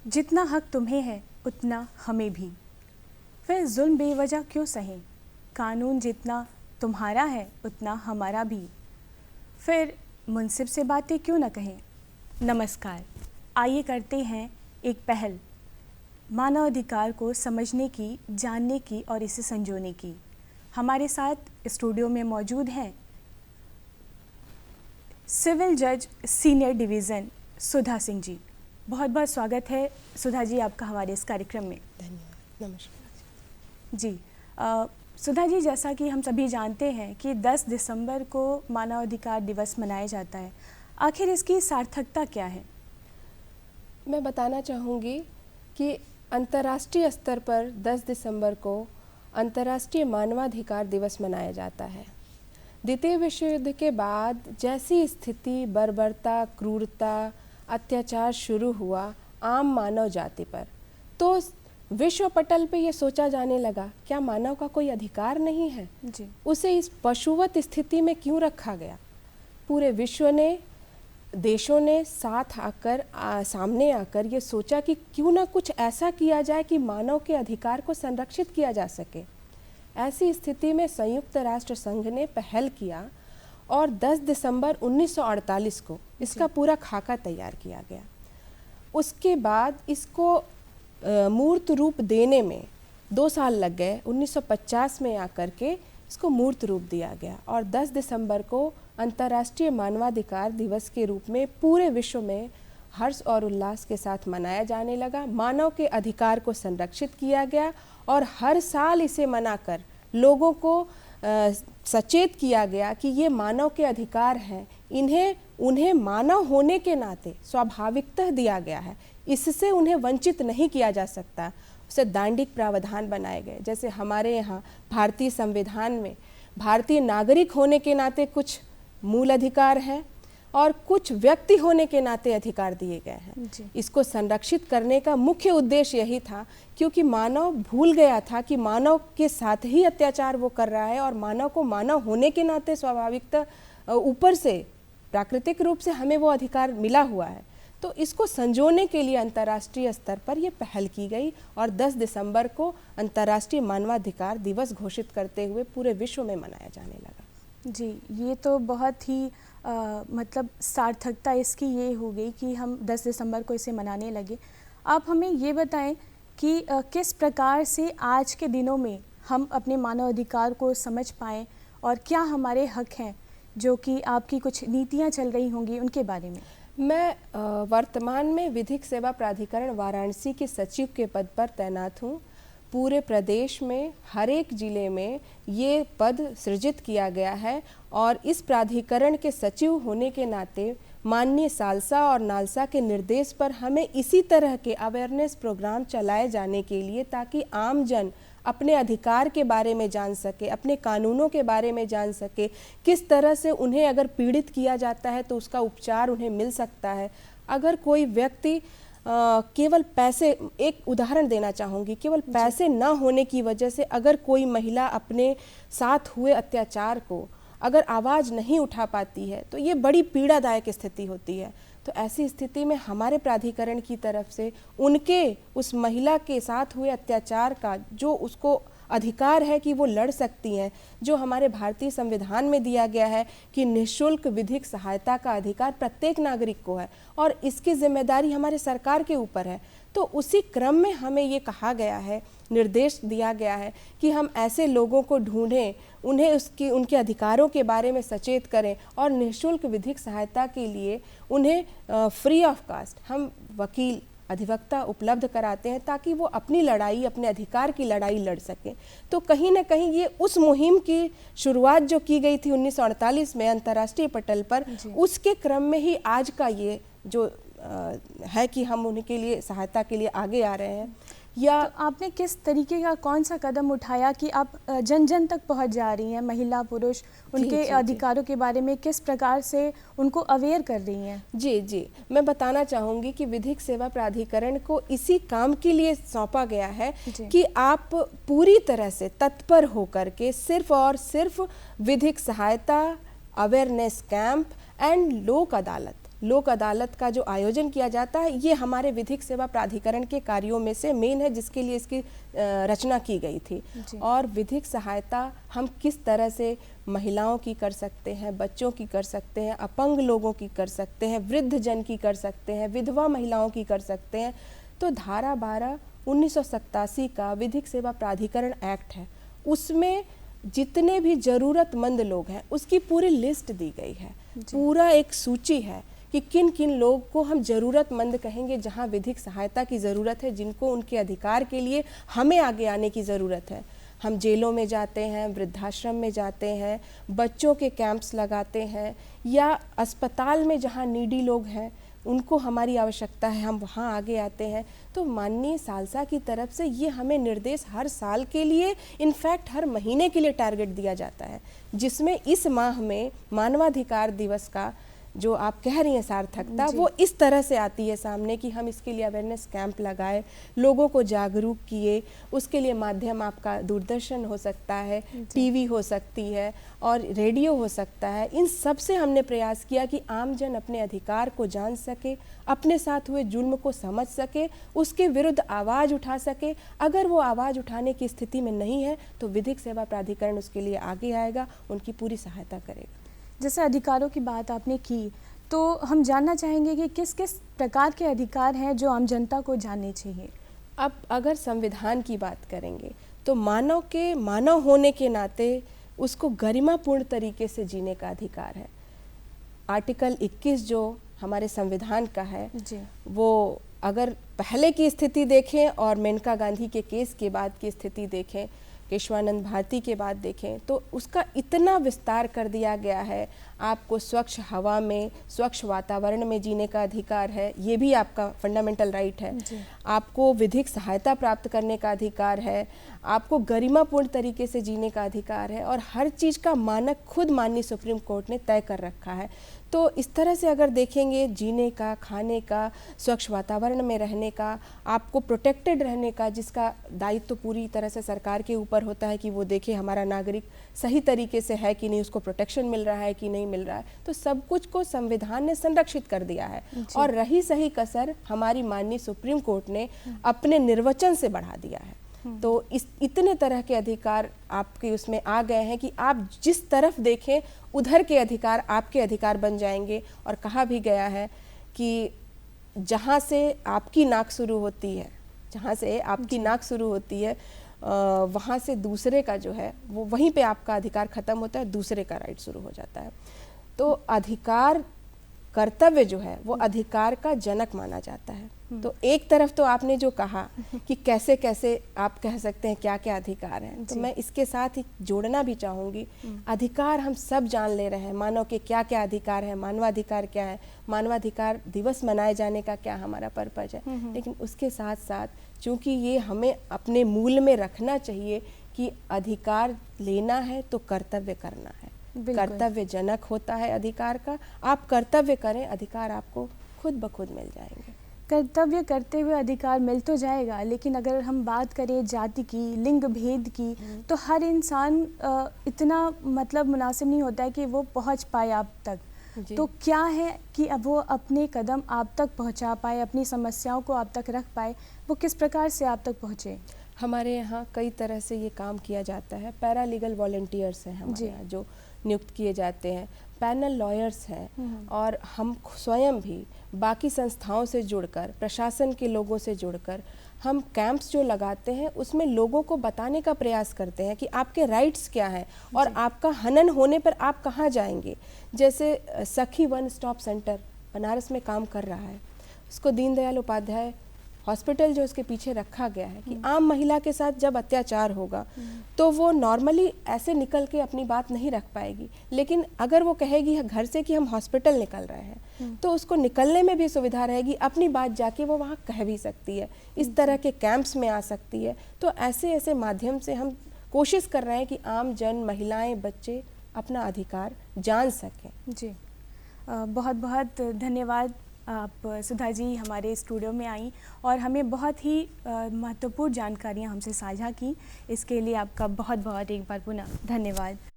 जितना हक तुम्हें है उतना हमें भी, फिर जुल्म बेवजह क्यों सहें। कानून जितना तुम्हारा है उतना हमारा भी, फिर मुनसिब से बातें क्यों न कहें। नमस्कार, आइए करते हैं एक पहल मानव अधिकार को समझने की, जानने की और इसे संजोने की। हमारे साथ स्टूडियो में मौजूद हैं सिविल जज सीनियर डिवीज़न सुधा सिंह जी। बहुत बहुत स्वागत है सुधा जी आपका हमारे इस कार्यक्रम में। धन्यवाद। नमस्कार जी। सुधा जी, जैसा कि हम सभी जानते हैं कि 10 दिसंबर को मानवाधिकार दिवस मनाया जाता है, आखिर इसकी सार्थकता क्या है? मैं बताना चाहूँगी कि अंतर्राष्ट्रीय स्तर पर 10 दिसंबर को अंतर्राष्ट्रीय मानवाधिकार दिवस मनाया जाता है। द्वितीय विश्व युद्ध के बाद जैसी स्थिति, बर्बरता, क्रूरता, अत्याचार शुरू हुआ आम मानव जाति पर, तो विश्व पटल पे ये सोचा जाने लगा, क्या मानव का कोई अधिकार नहीं है? जी। उसे इस पशुवत स्थिति में क्यों रखा गया? पूरे विश्व ने, देशों ने साथ आकर सामने आकर ये सोचा कि क्यों ना कुछ ऐसा किया जाए कि मानव के अधिकार को संरक्षित किया जा सके। ऐसी स्थिति में संयुक्त राष्ट्र संघ ने पहल किया और 10 दिसंबर 1948 को इसका पूरा खाका तैयार किया गया। उसके बाद इसको मूर्त रूप देने में 2 साल लग गए। 1950 में आकर के इसको मूर्त रूप दिया गया और 10 दिसंबर को अंतर्राष्ट्रीय मानवाधिकार दिवस के रूप में पूरे विश्व में हर्ष और उल्लास के साथ मनाया जाने लगा। मानव के अधिकार को संरक्षित किया गया और हर साल इसे मनाकर लोगों को सचेत किया गया कि ये मानव के अधिकार हैं, उन्हें मानव होने के नाते स्वाभाविकतः दिया गया है, इससे उन्हें वंचित नहीं किया जा सकता। उसे दांडिक प्रावधान बनाए गए। जैसे हमारे यहाँ भारतीय संविधान में भारतीय नागरिक होने के नाते कुछ मूल अधिकार हैं और कुछ व्यक्ति होने के नाते अधिकार दिए गए हैं। इसको संरक्षित करने का मुख्य उद्देश्य यही था, क्योंकि मानव भूल गया था कि मानव के साथ ही अत्याचार वो कर रहा है और मानव को मानव होने के नाते स्वाभाविकता ऊपर से प्राकृतिक रूप से हमें वो अधिकार मिला हुआ है। तो इसको संजोने के लिए अंतर्राष्ट्रीय स्तर पर ये पहल की गई और 10 दिसंबर को अंतर्राष्ट्रीय मानवाधिकार दिवस घोषित करते हुए पूरे विश्व में मनाया जाने लगा। जी, ये तो बहुत ही मतलब सार्थकता इसकी ये हो गई कि हम 10 दिसंबर को इसे मनाने लगे। आप हमें ये बताएं कि किस प्रकार से आज के दिनों में हम अपने मानव अधिकार को समझ पाएँ और क्या हमारे हक हैं, जो कि आपकी कुछ नीतियां चल रही होंगी उनके बारे में। मैं वर्तमान में विधिक सेवा प्राधिकरण वाराणसी के सचिव के पद पर तैनात हूँ। पूरे प्रदेश में हर एक जिले में ये पद सृजित किया गया है और इस प्राधिकरण के सचिव होने के नाते माननीय सालसा और नालसा के निर्देश पर हमें इसी तरह के अवेयरनेस प्रोग्राम चलाए जाने के लिए, ताकि आम जन अपने अधिकार के बारे में जान सके, अपने कानूनों के बारे में जान सके, किस तरह से उन्हें अगर पीड़ित किया जाता है तो उसका उपचार उन्हें मिल सकता है। अगर कोई व्यक्ति केवल पैसे, एक उदाहरण देना चाहूँगी, केवल पैसे न होने की वजह से अगर कोई महिला अपने साथ हुए अत्याचार को अगर आवाज़ नहीं उठा पाती है तो ये बड़ी पीड़ादायक स्थिति होती है। तो ऐसी स्थिति में हमारे प्राधिकरण की तरफ से उनके, उस महिला के साथ हुए अत्याचार का जो उसको अधिकार है कि वो लड़ सकती हैं, जो हमारे भारतीय संविधान में दिया गया है कि निःशुल्क विधिक सहायता का अधिकार प्रत्येक नागरिक को है और इसकी जिम्मेदारी हमारे सरकार के ऊपर है। तो उसी क्रम में हमें ये कहा गया है, निर्देश दिया गया है कि हम ऐसे लोगों को ढूंढें, उन्हें उनके अधिकारों के बारे में सचेत करें और निःशुल्क विधिक सहायता के लिए उन्हें फ्री ऑफ कास्ट हम वकील, अधिवक्ता उपलब्ध कराते हैं, ताकि वो अपनी लड़ाई, अपने अधिकार की लड़ाई लड़ सकें। तो कहीं ना कहीं ये उस मुहिम की शुरुआत जो की गई थी 1948 में अंतर्राष्ट्रीय पटल पर, उसके क्रम में ही आज का ये जो है कि हम उनके लिए सहायता के लिए आगे आ रहे हैं। या तो आपने किस तरीके का कौन सा कदम उठाया कि आप जन जन तक पहुंच जा रही हैं, महिला पुरुष उनके अधिकारों के बारे में किस प्रकार से उनको अवेयर कर रही हैं? जी, मैं बताना चाहूँगी कि विधिक सेवा प्राधिकरण को इसी काम के लिए सौंपा गया है कि आप पूरी तरह से तत्पर होकर के सिर्फ और सिर्फ विधिक सहायता, अवेयरनेस कैंप एंड लोक अदालत, लोक अदालत का जो आयोजन किया जाता है, ये हमारे विधिक सेवा प्राधिकरण के कार्यों में से मेन है, जिसके लिए इसकी रचना की गई थी। और विधिक सहायता हम किस तरह से महिलाओं की कर सकते हैं, बच्चों की कर सकते हैं, अपंग लोगों की कर सकते हैं, वृद्ध जन की कर सकते हैं, विधवा महिलाओं की कर सकते हैं। तो धारा 12 1987 का विधिक सेवा प्राधिकरण एक्ट है, उसमें जितने भी ज़रूरतमंद लोग हैं उसकी पूरी लिस्ट दी गई है, पूरा एक सूची है कि किन किन लोग को हम ज़रूरतमंद कहेंगे, जहां विधिक सहायता की ज़रूरत है, जिनको उनके अधिकार के लिए हमें आगे आने की ज़रूरत है। हम जेलों में जाते हैं, वृद्धाश्रम में जाते हैं, बच्चों के कैंप्स लगाते हैं, या अस्पताल में जहां नीडी लोग हैं उनको हमारी आवश्यकता है, हम वहाँ आगे आते हैं। तो माननीय सालसा की तरफ से ये हमें निर्देश हर साल के लिए, इनफैक्ट हर महीने के लिए टारगेट दिया जाता है, जिसमें इस माह में मानवाधिकार दिवस का जो आप कह रही हैं सार्थकता, वो इस तरह से आती है सामने कि हम इसके लिए अवेयरनेस कैंप लगाए, लोगों को जागरूक किए। उसके लिए माध्यम आपका दूरदर्शन हो सकता है, टीवी हो सकती है और रेडियो हो सकता है। इन सब से हमने प्रयास किया कि आमजन अपने अधिकार को जान सके, अपने साथ हुए जुल्म को समझ सके, उसके विरुद्ध आवाज़ उठा सके। अगर वो आवाज़ उठाने की स्थिति में नहीं है तो विधिक सेवा प्राधिकरण उसके लिए आगे आएगा, उनकी पूरी सहायता करेगा। जैसे अधिकारों की बात आपने की, तो हम जानना चाहेंगे कि किस किस प्रकार के अधिकार हैं जो आम जनता को जानने चाहिए। अब अगर संविधान की बात करेंगे तो मानव के मानव होने के नाते उसको गरिमापूर्ण तरीके से जीने का अधिकार है। आर्टिकल 21 जो हमारे संविधान का है वो अगर पहले की स्थिति देखें और मेनका गांधी के केस के बाद की स्थिति देखें, केशवानंद भारती के बाद देखें, तो उसका इतना विस्तार कर दिया गया है। आपको स्वच्छ हवा में, स्वच्छ वातावरण में जीने का अधिकार है, ये भी आपका फंडामेंटल राइट है। आपको विधिक सहायता प्राप्त करने का अधिकार है, आपको गरिमापूर्ण तरीके से जीने का अधिकार है, और हर चीज़ का मानक खुद माननीय सुप्रीम कोर्ट ने तय कर रखा है। तो इस तरह से अगर देखेंगे, जीने का, खाने का, स्वच्छ वातावरण में रहने का, आपको प्रोटेक्टेड रहने का, जिसका दायित्व तो पूरी तरह से सरकार के ऊपर होता है कि वो देखे हमारा नागरिक सही तरीके से है कि नहीं, उसको प्रोटेक्शन मिल रहा है कि नहीं मिल रहा है। तो सब कुछ को संविधान ने संरक्षित कर दिया है। और रही सही कसर हमारी माननीय सुप्रीम कोर्ट ने अपने निर्वचन से बढ़ा दिया है। तो इस इतने तरह के अधिकार आपके उसमें आ गए हैं कि आप जिस तरफ देखें उधर के अधिकार आपके अधिकार बन जाएंगे। और कहा भी गया है कि जहाँ से आपकी नाक शुरू होती है, जहाँ से आपकी नाक शुरू होती है, वहाँ से दूसरे का जो है वो वहीं पे आपका अधिकार खत्म होता है, दूसरे का राइट शुरू हो जाता है। तो अधिकार, कर्तव्य जो है वो अधिकार का जनक माना जाता है। तो एक तरफ तो आपने जो कहा कि कैसे कैसे आप कह सकते हैं क्या क्या अधिकार हैं, तो मैं इसके साथ ही जोड़ना भी चाहूँगी, अधिकार हम सब जान ले रहे हैं, मानव के क्या क्या अधिकार है, मानवाधिकार क्या है, मानवाधिकार दिवस मनाए जाने का क्या हमारा पर्पज है। लेकिन उसके साथ साथ चूँकि ये हमें अपने मूल में रखना चाहिए कि अधिकार लेना है तो कर्तव्य करना है। कर्तव्य जनक होता है अधिकार का, आप कर्तव्य करें, अधिकार आपको खुद ब खुद मिल जाएंगे। कर्तव्य करते हुए अधिकार मिल तो जाएगा, लेकिन अगर हम बात करें जाति की, लिंग भेद की, तो हर इंसान इतना मतलब मुनासिब नहीं होता है कि वो पहुंच पाए आप तक। तो क्या है कि अब वो अपने कदम आप तक पहुंचा पाए, अपनी समस्याओं को आप तक रख पाए, वो किस प्रकार से आप तक पहुंचे? हमारे यहाँ कई तरह से ये काम किया जाता है। पैरालीगल वॉलंटियर्स हैं हमारे यहाँ जो नियुक्त किए जाते हैं, पैनल लॉयर्स हैं, और हम स्वयं भी बाकी संस्थाओं से जुड़कर, प्रशासन के लोगों से जुड़कर हम कैंप्स जो लगाते हैं उसमें लोगों को बताने का प्रयास करते हैं कि आपके राइट्स क्या हैं और आपका हनन होने पर आप कहाँ जाएंगे। जैसे सखी वन स्टॉप सेंटर बनारस में काम कर रहा है, उसको दीनदयाल उपाध्याय हॉस्पिटल जो उसके पीछे रखा गया है कि आम महिला के साथ जब अत्याचार होगा तो वो नॉर्मली ऐसे निकल के अपनी बात नहीं रख पाएगी, लेकिन अगर वो कहेगी घर से कि हम हॉस्पिटल निकल रहे हैं तो उसको निकलने में भी सुविधा रहेगी, अपनी बात जाके वो वहाँ कह भी सकती है, इस तरह के कैंप्स में आ सकती है। तो ऐसे ऐसे माध्यम से हम कोशिश कर रहे हैं कि आम जन, महिलाएं, बच्चे अपना अधिकार जान सकें। जी, बहुत बहुत धन्यवाद। आप सुधा जी हमारे स्टूडियो में आई और हमें बहुत ही महत्वपूर्ण जानकारियाँ हमसे साझा की। इसके लिए आपका बहुत बहुत एक बार पुनः धन्यवाद।